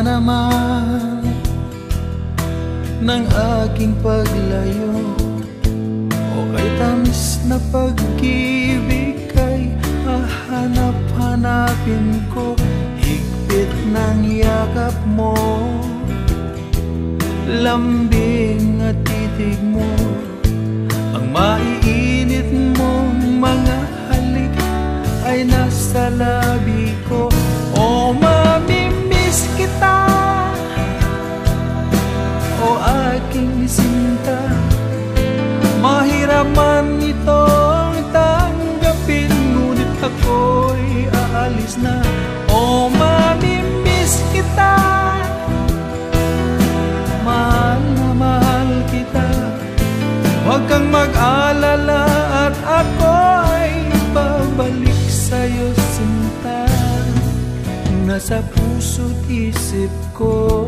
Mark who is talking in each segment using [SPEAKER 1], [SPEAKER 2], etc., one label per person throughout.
[SPEAKER 1] naman ng aking paglayo, o kay tamis na pag-ibig kay hahanap-hanapin ko. Higpit ng yakap mo, lambing at titig mo, ang maiinit mong mga halik ay nasa labi ko. O mamimiss kita, o aking sinta, mahirap man itong tanggapin, ngunit ako'y aalis na. O mamimiss kita, mahal na mahal kita, huwag kang mag-alala at ako ay babalik sa'yo sinta. Nasa puso't isip ko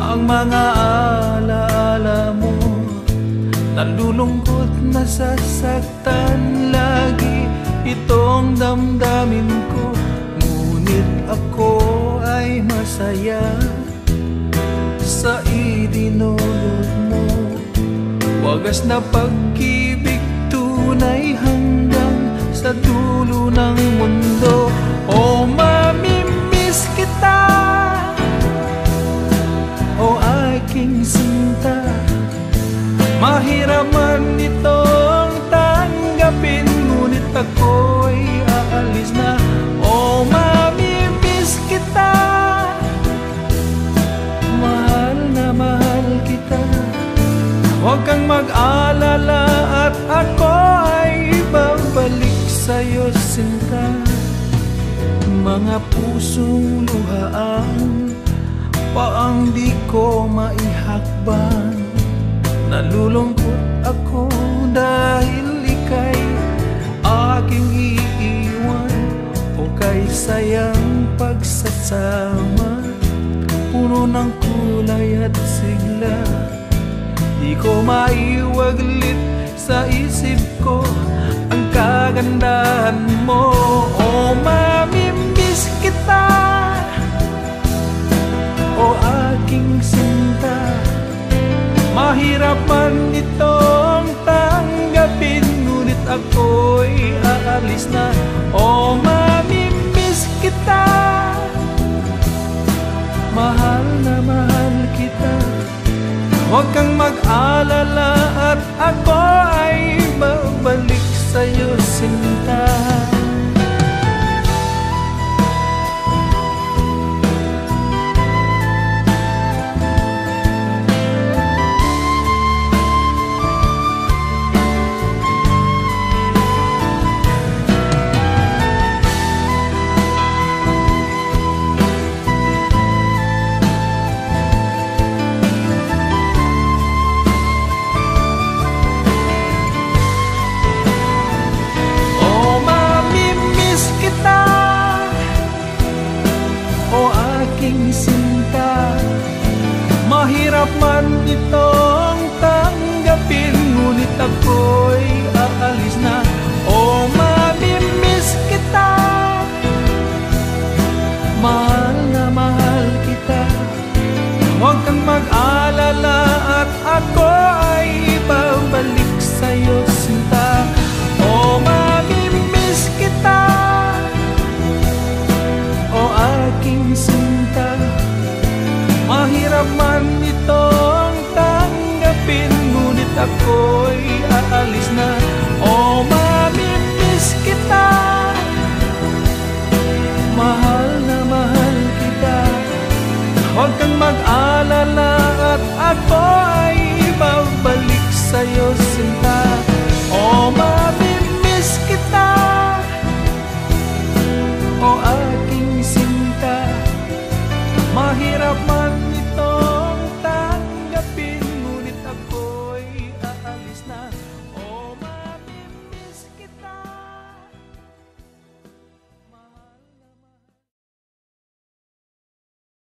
[SPEAKER 1] ang mga alaala mo, nalulungkot, nasasaktan lagi itong damdamin ko, ngunit ako ay masaya sa idinulot mo. Wagas na pag-ibig, tunay hanggang sa dulo ng mundo. O mamimiss kita, o aking sinta, mahirap man itong tanggapin, ngunit ako'y aalis na. O mamimiss kita, mahal na mahal kita, huwag kang mag-alala at ako ay babalik sa'yo sinta. Mga pusong luhaan paang di ko maihakbang, nalulungkot ako dahil ika'y aking iiwan, o kay sayang pagsasama, puno ng kulay at sigla. Di ko maiwaglit sa isip ko ang kagandahan mo. O mamimiss kita, o aking sinta, mahirap man itong tanggapin, ngunit ako'y aalis na. O mamimiss kita, mahal na mahal kita, huwag kang mag-alala at ako ay babalik sa'yo sinta. Sinta, mahirap man itong tanggapin, ngunit ako